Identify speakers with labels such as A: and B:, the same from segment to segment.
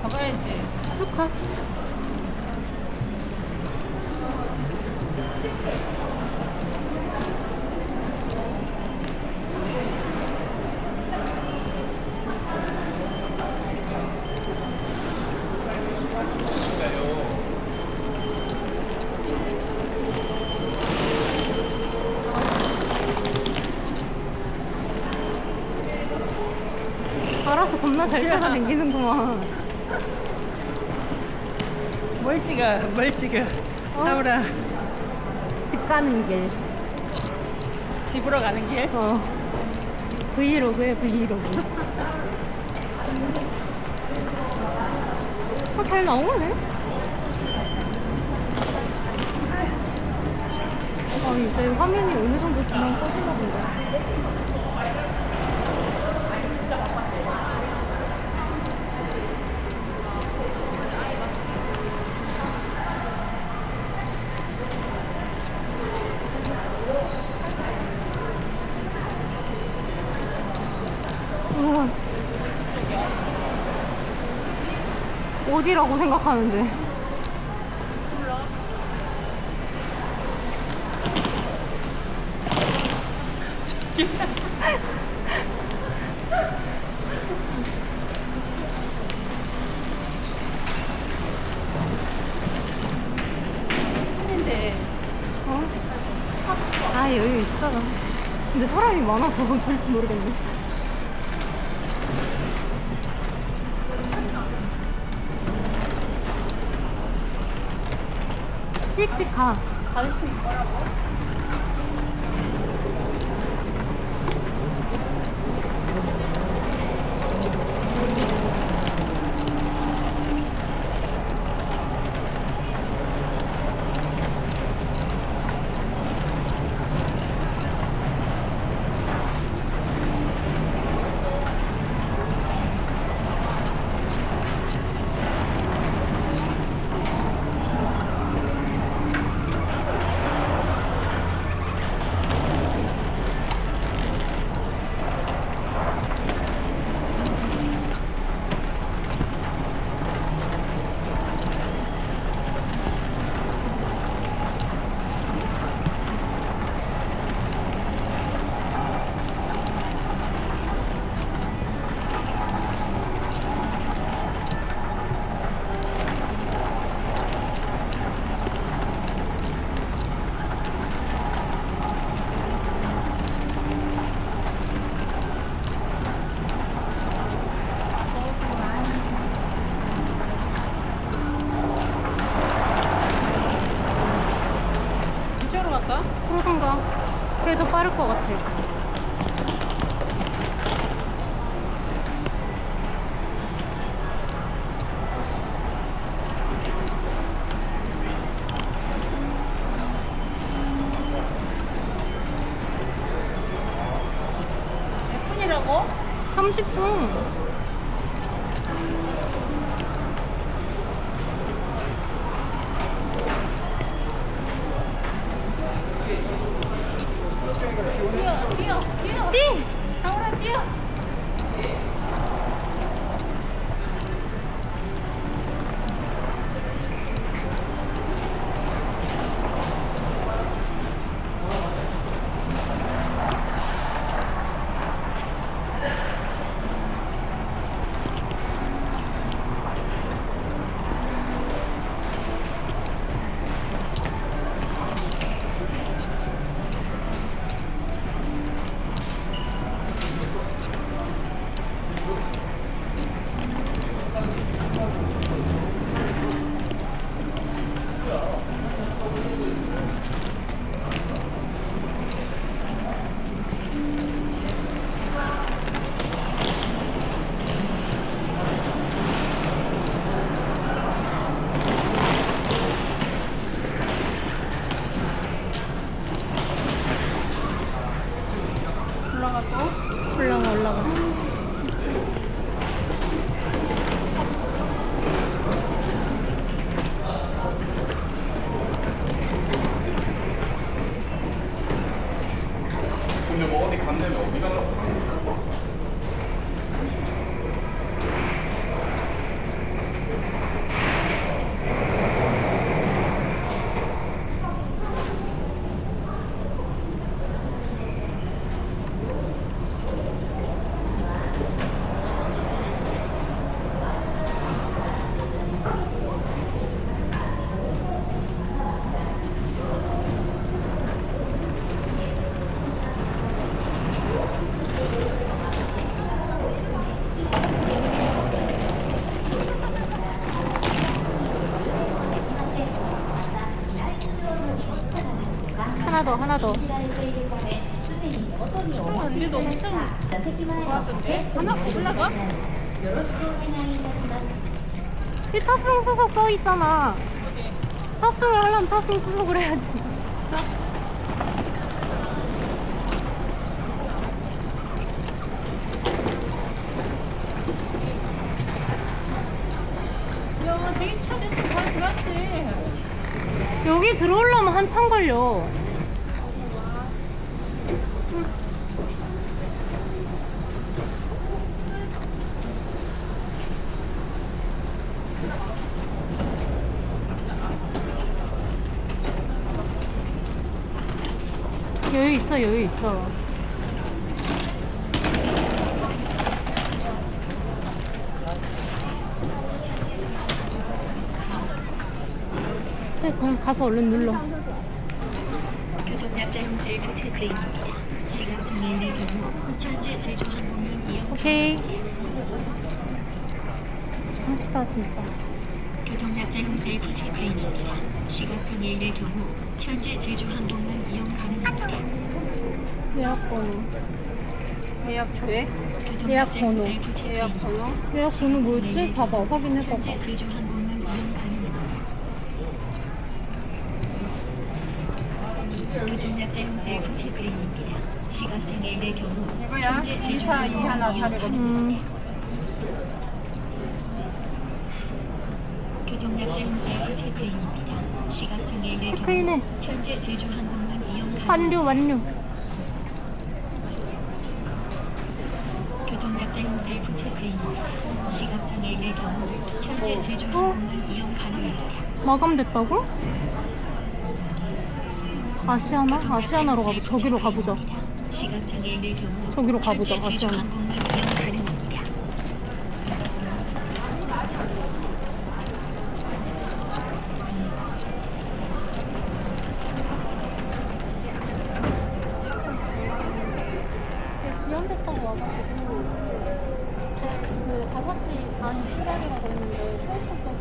A: 가봐야지.
B: 축하. 알아서 겁나 잘 찾아다니는구만.
A: 뭘 찍어? 나오라.
B: 집 가는 길.
A: 집으로 가는 길?
B: 브이로그에 브이로그. 잘 나오네. 이제 화면이 어느 정도 지나면 꺼지나 본데. 우와. 어디라고 생각하는데?
A: 했는데
B: 여유 있어. 근데 사람이 많아서 될지 모르겠네. 씩씩하.
A: 아저씨 뭐라고? 이쪽으로 갈까?
B: 그러던가. 그래도 빠를 것 같아.
A: 몇 분이라고?
B: 30분.
A: 뛰어.
B: 띵!
A: 가오라 뛰어.
B: 하나 더.
A: 언니도 엄청 좋아하던데? 하나 더 올라가?
B: 이 탑승 수속 써 있잖아. 탑승을 하려면 탑승 수속을 해야지.
A: 야, 저기 차 됐으면 바로 들어왔지.
B: 여기 들어오려면 한참 걸려. 여유 있어, 여유 있어. 그냥 가서 얼른 눌러.
C: 교통약자용 셀프 체크인입니다. 시각 증인의 경우 현재 제주항공은 이용
B: 오케이. 아쉽다 진짜.
C: 교통약자용 셀프 체크인입니다. 시각 장애인의 경우 현재 제주항공은 이용 가능합니다.
B: 예약 번호.
A: 예약 조회?
B: 예약
C: 교통약자용
B: 번호.
C: 셀프
A: 예약
C: 체크인.
A: 번호?
B: 예약 번호 뭐였지? 봐봐, 확인해봐.
C: 현재 제주항공은 이용 가능합니다. 교통약자용 셀프 체크인입니다. 시각 장애인의 경우
A: 이거야?
C: 현재
A: 2421 400원.
C: 교통약자용 셀프 체크인입니다. 시각 장애인의 경우
B: 체크인해.
C: 현재 제주항공은 이용 가능합니다.
B: 완료.
C: 교통약자용 셀프 체크인입니다. 시각 장애인의 경우 현재 제주항공은 이용 가능합니다.
B: 마감됐다고? 아시아나로 가보자. 저기로 가보자.
C: 시각 장애인의 경우
B: 저기로 가보자,
C: 현재
B: 아시아나.
C: 제주항공은 이용 가능합니다.
B: 지연됐다고 와가지고 그 5시 반 출발이라고 했는데 서울역까지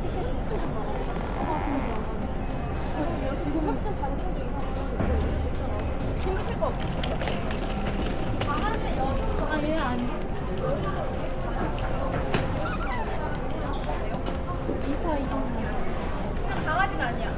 B: 티켓 10분 나가고 지금 탑승 가능성도 있어서 힘들 거 없어. 아니 2421
D: 강아지가 아니야.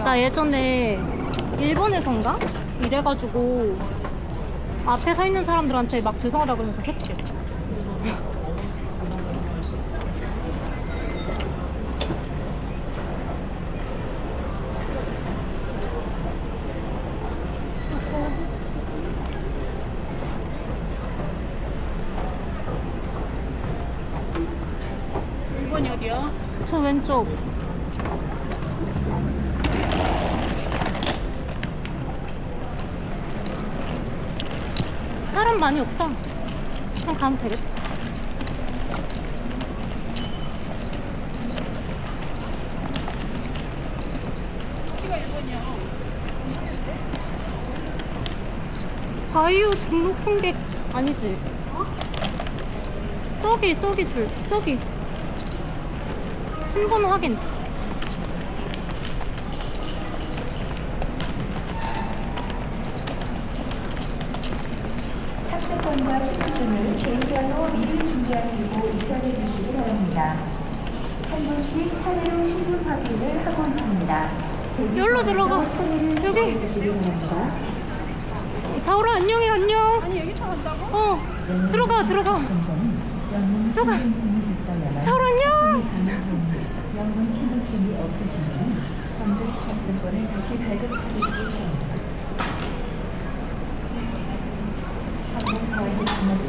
B: 나 예전에 일본에선가? 이래가지고 앞에 서 있는 사람들한테 막 죄송하다 그러면서 해치겠어.
A: 일본이 어디야?
B: 저 왼쪽. 사람 많이 없다. 그냥 가면 되겠다.
A: 어디가 일본이야?
B: 자유 등록 승객 아니지? 저기 저기 신분 확인.
E: 탑승
D: 승무원과 신분증을 개인별로 미리 준비하시고 입장해 주시기 바랍니다. 한 분씩 차례로 신분 확인을 하고 있습니다.
B: 여기로 들어가. 여기. 다오라 안녕해 안녕.
A: 아니 여기서 간다고?
B: 어 들어가. 들어가. 다오라 안녕.
D: 영문 신분증이 없으시면 환급 탑승권을 다시 발급받으시기 바랍니다. 항공 사업이 끝나고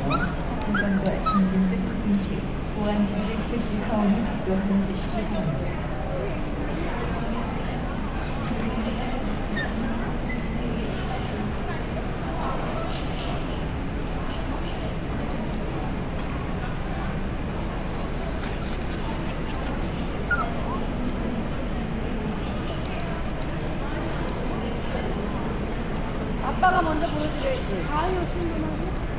D: 탑승권과 신분증 인식, 보안지를 실시 사원에 입조하여 주시기 바랍니다.
A: 아빠가 먼저 보여드려야지. 아유, 친구나.